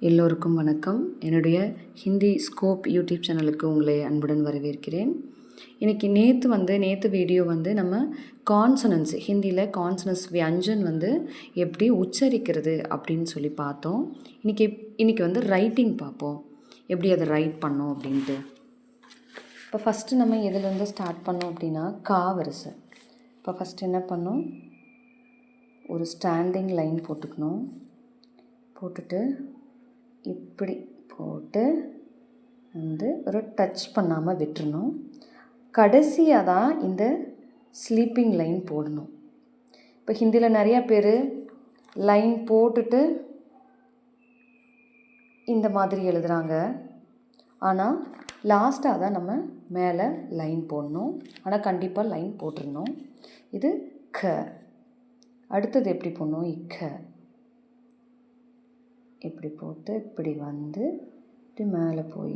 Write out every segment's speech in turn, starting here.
எல்லோருக்கும் வணக்கம். என்னுடைய ஹிந்தி ஸ்கோப் யூடியூப் சேனலுக்கு உங்களை அன்புடன் வரவேற்கிறேன். இன்றைக்கி நேற்று வீடியோ நம்ம கான்சனன்ஸ், ஹிந்தியில் கான்சனன்ஸ் வியஞ்சன் எப்படி உச்சரிக்கிறது அப்படின்னு சொல்லி பார்த்தோம். இன்றைக்கி ரைட்டிங் பார்ப்போம், எப்படி அதை ரைட் பண்ணோம் அப்படின்ட்டு. இப்போ ஃபஸ்ட்டு நம்ம எதுலேருந்து ஸ்டார்ட் பண்ணோம் அப்படின்னா கா வரிசை. இப்போ ஃபஸ்ட்டு என்ன பண்ணோம், ஒரு ஸ்டாண்டிங் லைன் போட்டுக்கணும். போட்டுட்டு இப்படி போட்டு ஒரு டச் பண்ணாமல் விட்டுறணும். கடைசியாக தான் இந்த ஸ்லீப்பிங் லைன் போடணும். இப்போ ஹிந்தியில் நிறையா பேர் லைன் போட்டுட்டு இந்த மாதிரி எழுதுகிறாங்க. ஆனால் லாஸ்ட்டாக தான் நம்ம மேலே லைன் போடணும். ஆனால் கண்டிப்பாக லைன் போட்டுடணும். இது க. அடுத்தது எப்படி போடணும், இக்க. இப்படி போட்டு இப்படி இப்படி மேலே போய்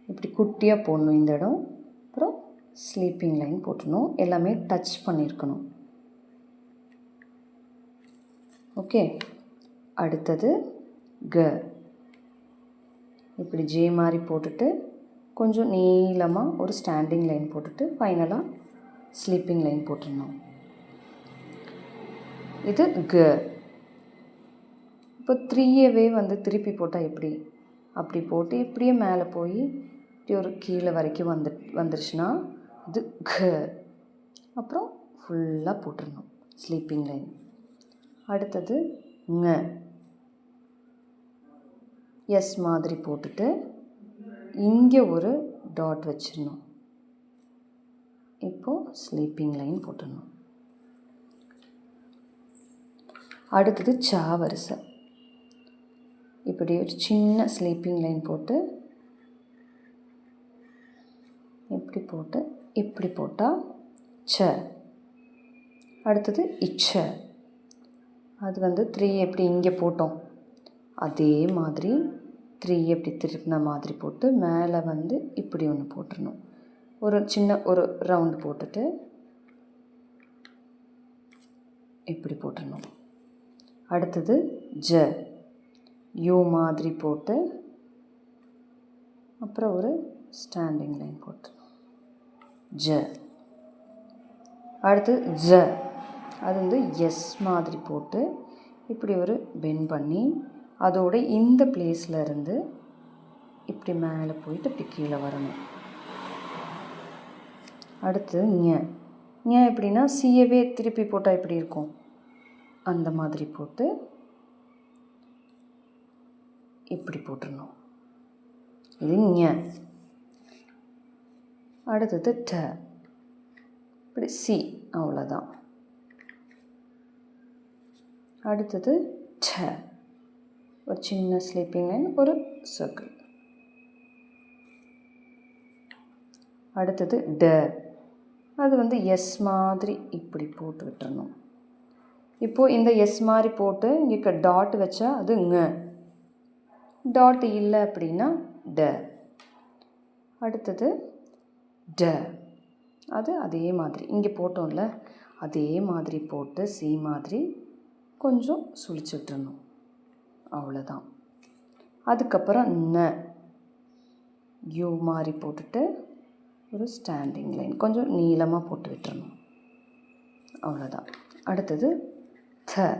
இப்படி குட்டியாக போடணும் இந்த இடம். அப்புறம் ஸ்லீப்பிங் லைன் போட்டணும். எல்லாமே டச் பண்ணியிருக்கணும். ஓகே. அடுத்தது க. இப்படி ஜே மாதிரி போட்டுட்டு கொஞ்சம் நீளமாக ஒரு ஸ்டாண்டிங் லைன் போட்டுட்டு ஃபைனலாக ஸ்லீப்பிங் லைன் போட்டுடணும். இது க. இப்போ 3யவே திருப்பி போட்டால் எப்படி, அப்படி போட்டு இப்படியே மேலே போய் இப்படி ஒரு கீழே வரைக்கும் வந்துருச்சுன்னா இது க. அப்புறம் ஃபுல்லாக போட்டுடணும் ஸ்லீப்பிங் லைன். அடுத்தது ங. எஸ் மாதிரி போட்டுட்டு இங்கே ஒரு டாட் வச்சிடணும். இப்போது ஸ்லீப்பிங் லைன் போட்டுடணும். அடுத்தது சா வரிசை. இப்படி ஒரு சின்ன ஸ்லீப்பிங் லைன் போட்டு இப்படி போட்டு இப்படி போட்டால் ச. அடுத்தது இச்ச. அது 3 எப்படி இங்கே போட்டோம் அதே மாதிரி 3 எப்படி திருப்பின மாதிரி போட்டு மேலே இப்படி ஒன்று போட்டுடணும். ஒரு சின்ன ஒரு ரவுண்டு போட்டுட்டு இப்படி போட்டுடணும். அடுத்தது ஜ. யூ மாதிரி போட்டு அப்புறம் ஒரு ஸ்டாண்டிங் லைன் போட்டு ஜ. அடுத்து ஜ. அது எஸ் மாதிரி போட்டு இப்படி ஒரு பெண்ட் பண்ணி அதோட இந்த பிளேஸில் இருந்து இப்படி மேலே போயிட்டு இப்படி கீழே வரணும். அடுத்து ஞ. ஞ எப்படின்னா சியவே திருப்பி போட்டால் எப்படி இருக்கும் அந்த மாதிரி போட்டு இப்படி போட்டுடணும். இது ஞ. அடுத்தது ட. இப்படி சி, அவ்வளோதான். அடுத்தது ட. ஒரு சின்ன ஸ்லீப்பிங் லைன், ஒரு சர்க்கிள். அடுத்தது ட. அது எஸ் மாதிரி இப்படி போட்டு விட்டுறணும். இப்போது இந்த எஸ் மாதிரி போட்டு இங்கே டாட் வச்சா அது ங. டாட் இல்லை அப்படின்னா ட. அடுத்தது ட. அது அதே மாதிரி இங்கே போட்டோம்ல அதே மாதிரி போட்டு சி மாதிரி கொஞ்சம் சுழிச்சு விட்டுறணும். அவ்வளோதான். அதுக்கப்புறம் ந. யூ மாதிரி போட்டுட்டு ஒரு ஸ்டாண்டிங் லைன் கொஞ்சம் நீளமாக போட்டு விட்டுறணும். அவ்வளோதான். அடுத்தது த.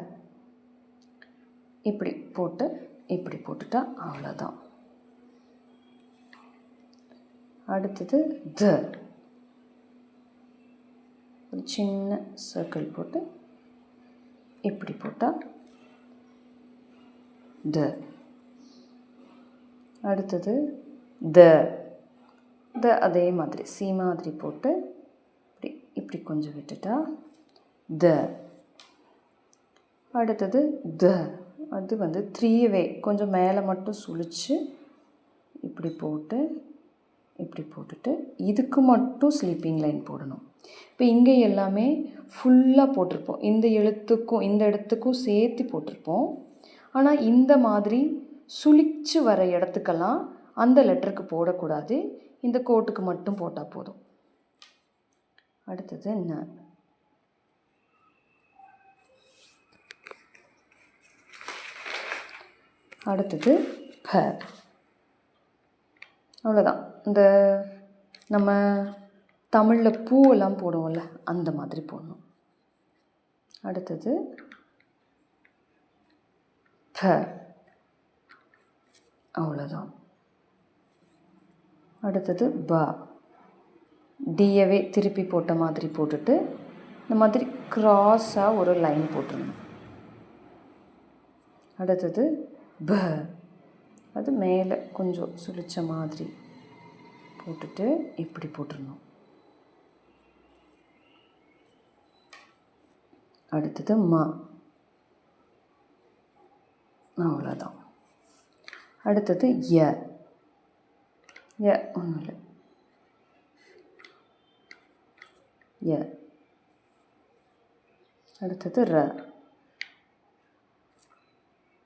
இப்படி போட்டு இப்படி போட்டுட்டா அவ்வளோதான். அடுத்தது த. ஒரு சின்ன சர்க்கிள் போட்டு இப்படி போட்டால் த. அடுத்தது த. த அதே மாதிரி சி மாதிரி போட்டு இப்படி இப்படி கொஞ்சம் விட்டுட்டா த. அடுத்தது த. அது 3யவே கொஞ்சம் மேலே மட்டும் சுழிச்சு இப்படி போட்டு இப்படி போட்டுட்டு இதுக்கு மட்டும் ஸ்லீப்பிங் லைன் போடணும். இப்போ இங்கே எல்லாமே ஃபுல்லாக போட்டிருப்போம். இந்த எழுத்துக்கும் இந்த இடத்துக்கும் சேர்த்து போட்டிருப்போம். ஆனால் இந்த மாதிரி சுழிச்சு வர இடத்துக்கெல்லாம் அந்த லெட்டருக்கு போடக்கூடாது. இந்த கோட்டுக்கு மட்டும் போட்டால் போதும். அடுத்தது ந. அடுத்தது ப. அவ்வளோதான். இந்த நம்ம தமிழில் பூவெல்லாம் போடுவோம்ல அந்த மாதிரி போடணும். அடுத்தது ப. அவ்வளோதான். அடுத்தது ப. டியவே திருப்பி போட்ட மாதிரி போட்டுட்டு இந்த மாதிரி க்ராஸாக ஒரு லைன் போட்டுருணும். அடுத்தது ப. அது மேலே கொஞ்சம் சுழிச்ச மாதிரி போட்டுட்டு இப்படி போட்டுருணும். அடுத்தது ம. அவ்வளோதான். அடுத்தது ய. ய ஒன்றும் இல்லை. ய. அடுத்தது ர.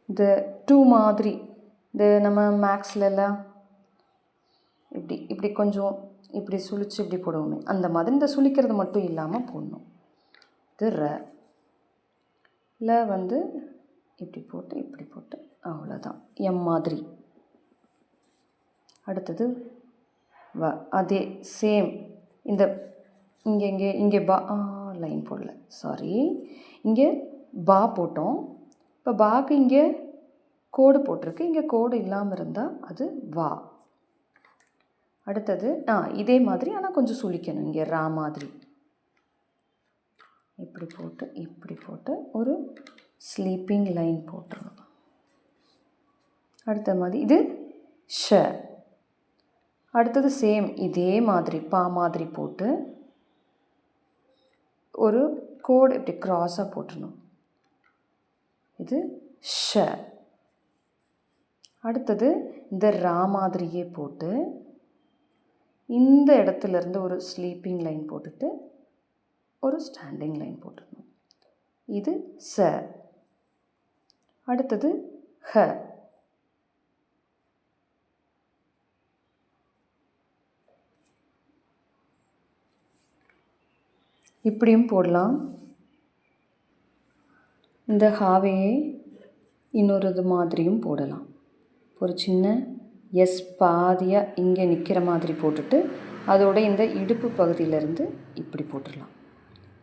இந்த டூ மாதிரி இந்த நம்ம மேக்ஸ்லலாம் இப்படி இப்படி கொஞ்சம் இப்படி சுழிச்சு இப்படி போடுவோமே அந்த மாதிரி இந்த சுழிக்கிறது மட்டும் இல்லாமல் போடணும். இது ர. ல வந்து இப்படி போட்டு இப்படி போட்டு அவ்வளோதான். எம் மாதிரி. அடுத்தது வ. அதே சேம். இந்த இங்கே பா லைன் போடல, சாரி. இங்கே பா போட்டோம். இப்போ பாக்கு இங்கே கோடு போட்டிருக்கு. இங்கே கோடு இல்லாமல் இருந்தால் அது வா. அடுத்தது இதே மாதிரி ஆனால் கொஞ்சம் சுழிக்கணும். இங்கே ரா மாதிரி இப்படி போட்டு ஒரு ஸ்லீப்பிங் லைன் போட்டுருணும். அடுத்த மாதிரி இது ஷ. அடுத்தது சேம் இதே மாதிரி பா மாதிரி போட்டு ஒரு கோடு இப்படி க்ராஸாக போட்டுடணும். இது ஷ. அடுத்தது இந்த ரா மாதிரியே போட்டு இந்த இடத்துலேருந்து ஒரு ஸ்லீப்பிங் லைன் போட்டுட்டு ஒரு ஸ்டாண்டிங் லைன் போட்டுடணும். இது ச. அடுத்தது ஹ. இப்படியும் போடலாம். இந்த ஹாவையே இன்னொரு இது மாதிரியும் போடலாம். ஒரு சின்ன எஸ் பாதியாக இங்கே நிற்கிற மாதிரி போட்டுட்டு அதோட இந்த இடுப்பு பகுதியிலேருந்து இப்படி போட்டுடலாம்.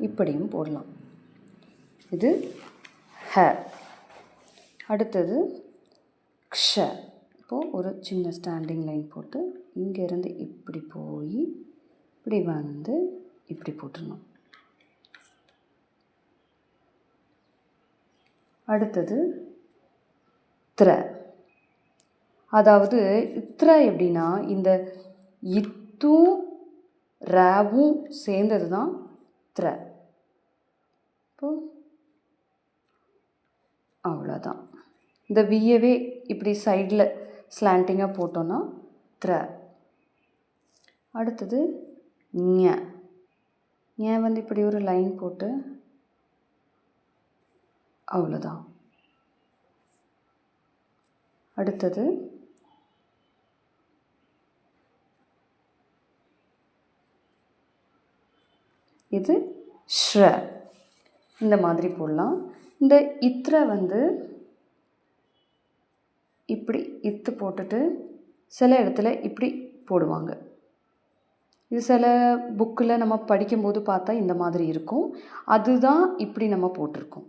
இப்படியும் போடலாம். இது ஹ. அடுத்தது க்ஷ. இப்போது ஒரு சின்ன ஸ்டாண்டிங் லைன் போட்டு இங்கேருந்து இப்படி போய் இப்படி வந்து இப்படி போட்டுடணும். அடுத்தது த்ர. அதாவது இத்ர எப்படின்னா இந்த இத்தும் ராவும் சேர்ந்தது தான் த்ர. இப்போ அவ்வளோதான். இந்த வியவே இப்படி சைடில் ஸ்லாண்டிங்காக போட்டோன்னா த்ர. அடுத்தது ஞ. ஞ வந்து இப்படி ஒரு லைன் போட்டு அவ்வளோதான். அடுத்தது இது ஷ்ர. இந்த மாதிரி போடலாம். இந்த இத்ர வந்து இப்படி இத்து போட்டுட்டு சில இடத்துல இப்படி போடுவாங்க. இது சில புக்கில் நம்ம படிக்கும்போது பார்த்தா இந்த மாதிரி இருக்கும். அதுதான் இப்படி நம்ம போட்டிருக்கோம்.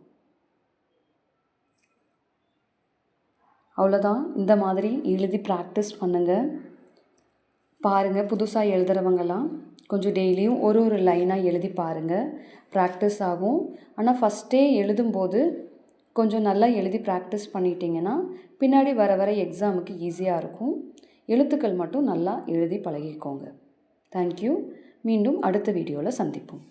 அவ்வளோதான். இந்த மாதிரி எழுதி ப்ராக்டிஸ் பண்ணுங்கள். பாருங்கள், புதுசாக எழுதுகிறவங்கெல்லாம் கொஞ்சம் டெய்லியும் ஒரு லைனாக எழுதி பாருங்கள். ப்ராக்டிஸ் ஆகும். ஆனால் ஃபஸ்ட்டே எழுதும்போது கொஞ்சம் நல்லா எழுதி ப்ராக்டிஸ் பண்ணிட்டீங்கன்னா பின்னாடி வர வர எக்ஸாமுக்கு ஈஸியாக இருக்கும். எழுத்துக்கள் மட்டும் நல்லா எழுதி பழகிக்கோங்க. தேங்க்யூ. மீண்டும் அடுத்த வீடியோவில் சந்திப்போம்.